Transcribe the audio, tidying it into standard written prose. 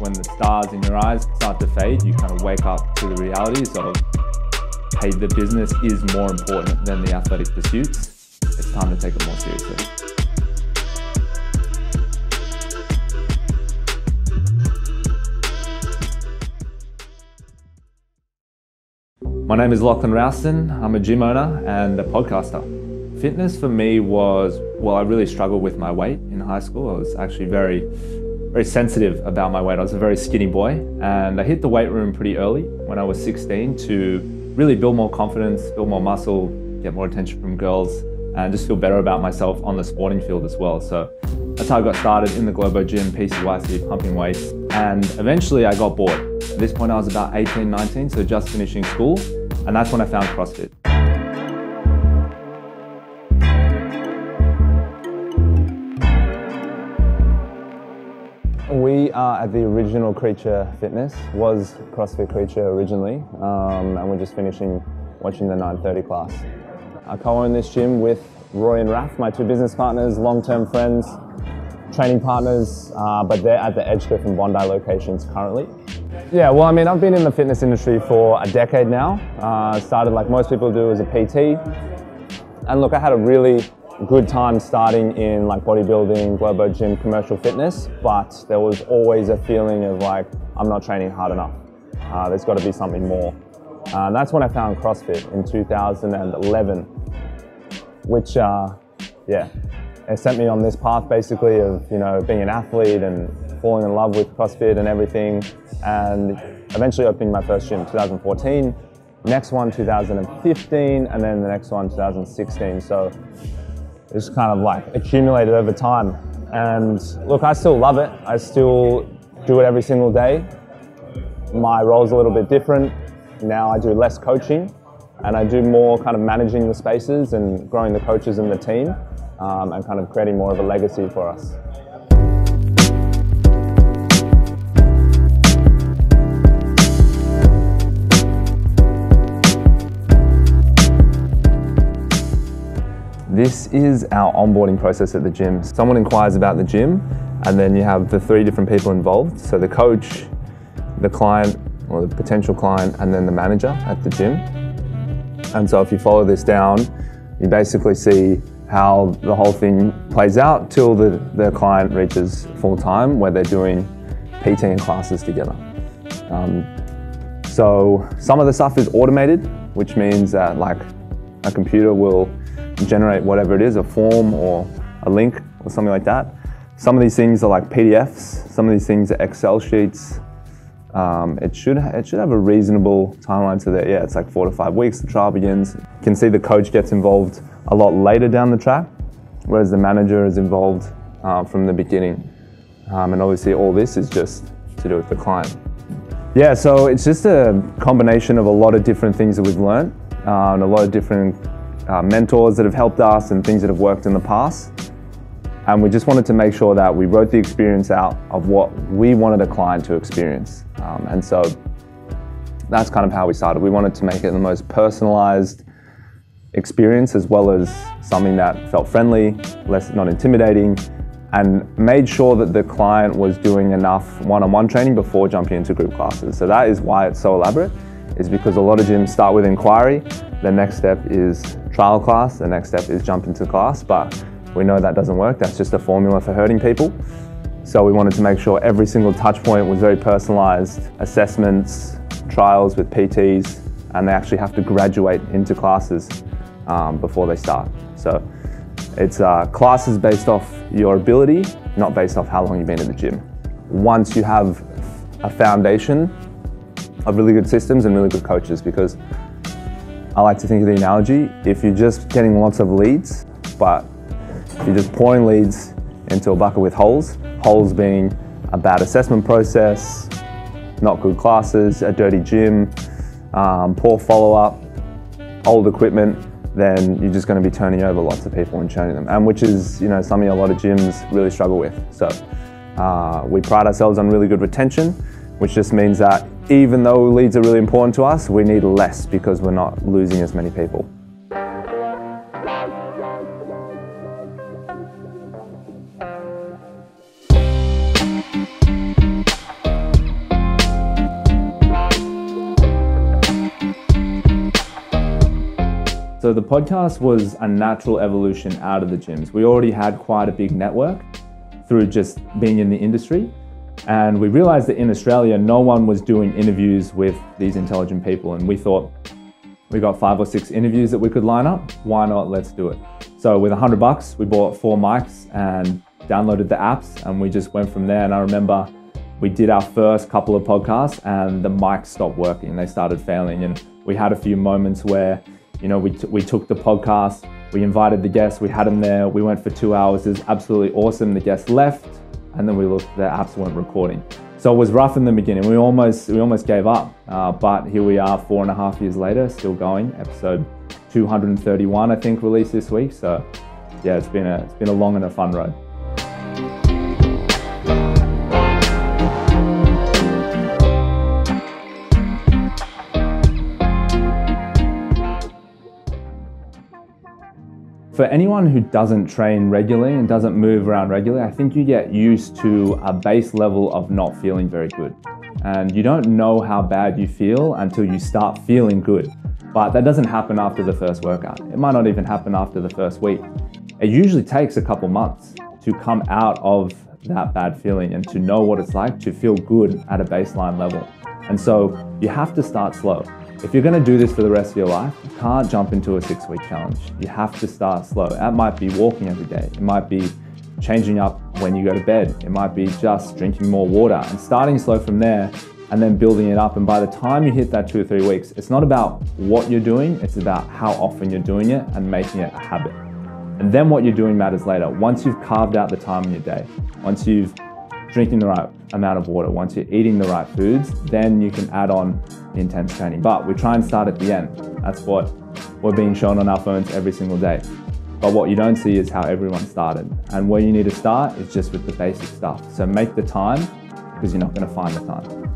when the stars in your eyes start to fade, you kind of wake up to the realities of, hey, the business is more important than the athletic pursuits. It's time to take it more seriously. My name is Lachlan Rowston. I'm a gym owner and a podcaster. Fitness for me was, well, I really struggled with my weight in high school. I was actually very sensitive about my weight. I was a very skinny boy, and I hit the weight room pretty early when I was 16 to really build more confidence, build more muscle, get more attention from girls, and just feel better about myself on the sporting field as well. So that's how I got started in the Globo gym, PCYC, pumping weights, and eventually I got bored. At this point I was about 18, 19, so just finishing school, and that's when I found CrossFit. We are at the original Creature Fitness, was CrossFit Creature originally, and we're just watching the 9:30 class. I co-own this gym with Roy and Raf, my two business partners, long-term friends, training partners, but they're at the Edgecliff and Bondi locations currently. Yeah, well, I mean, I've been in the fitness industry for a decade now. Started like most people do as a PT. And look, I had a really good time starting in like bodybuilding, Globo gym, commercial fitness, but there was always a feeling of like, I'm not training hard enough. There's got to be something more. And that's when I found CrossFit in 2011, which, yeah, it sent me on this path basically of, you know, being an athlete and falling in love with CrossFit and everything, and eventually opening my first gym 2014, next one 2015, and then the next one 2016. So it's kind of like accumulated over time. And look, I still love it. I still do it every single day. My role's a little bit different. Now I do less coaching and I do more kind of managing the spaces and growing the coaches and the team, and kind of creating more of a legacy for us. This is our onboarding process at the gym. Someone inquires about the gym, and then you have the 3 different people involved. So the coach, the client, or the potential client, and then the manager at the gym. And so if you follow this down, you basically see how the whole thing plays out till the client reaches full time, where they're doing PT and classes together. So some of the stuff is automated, which means that like a computer will generate whatever it is, a form or a link or something like that. Some of these things are like PDFs, some of these things are Excel sheets. It should have a reasonable timeline to that. Yeah, it's like 4 to 5 weeks, the trial begins. You can see the coach gets involved a lot later down the track, whereas the manager is involved from the beginning. And obviously all this is just to do with the client. Yeah, so it's just a combination of a lot of different things that we've learned, and a lot of different mentors that have helped us and things that have worked in the past. And we just wanted to make sure that we wrote the experience out of what we wanted a client to experience. And so that's kind of how we started. We wanted to make it the most personalized experience, as well as something that felt friendly, not intimidating, and made sure that the client was doing enough one-on-one training before jumping into group classes. So that is why it's so elaborate, is because a lot of gyms start with inquiry. The next step is trial class. The next step is jump into class, but we know that doesn't work. That's just a formula for hurting people. So we wanted to make sure every single touch point was very personalized, assessments, trials with PTs, and they actually have to graduate into classes before they start. So it's classes based off your ability, not based off how long you've been in the gym. Once you have a foundation of really good systems and really good coaches, because I like to think of the analogy, if you're just getting lots of leads, but if you're just pouring leads into a bucket with holes being a bad assessment process, not good classes, a dirty gym, poor follow-up, old equipment, then you're just going to be turning over lots of people and churning them, and which is, you know, something a lot of gyms really struggle with. So we pride ourselves on really good retention, which just means that even though leads are really important to us, we need less because we're not losing as many people. So the podcast was a natural evolution out of the gyms. We already had quite a big network through just being in the industry. And we realized that in Australia, no one was doing interviews with these intelligent people. And we thought, we got 5 or 6 interviews that we could line up. Why not? Let's do it. So with $100, we bought 4 mics and downloaded the apps, and we just went from there. And I remember we did our first couple of podcasts and the mics stopped working. They started failing. And we had a few moments where, you know, we took the podcast, we invited the guests, we had them there, we went for 2 hours. It was absolutely awesome. The guests left, and then we looked, the apps weren't recording. So it was rough in the beginning. We almost gave up, but here we are 4.5 years later, still going. Episode 231, I think, released this week. So yeah, it's been a long and a fun road. For anyone who doesn't train regularly and doesn't move around regularly, I think you get used to a base level of not feeling very good. And you don't know how bad you feel until you start feeling good. But that doesn't happen after the first workout. It might not even happen after the first week. It usually takes a couple months to come out of that bad feeling and to know what it's like to feel good at a baseline level. And so you have to start slow. If you're going to do this for the rest of your life, you can't jump into a 6-week challenge. You have to start slow. That might be walking every day. It might be changing up when you go to bed. It might be just drinking more water and starting slow from there and then building it up. And by the time you hit that 2 or 3 weeks, it's not about what you're doing, it's about how often you're doing it and making it a habit. And then what you're doing matters later. Once you've carved out the time in your day, once you've drinking the right amount of water, once you're eating the right foods, then you can add on the intense training. But we try and start at the end. That's what we're being shown on our phones every single day. But what you don't see is how everyone started. And where you need to start is just with the basic stuff. So make the time, because you're not going to find the time.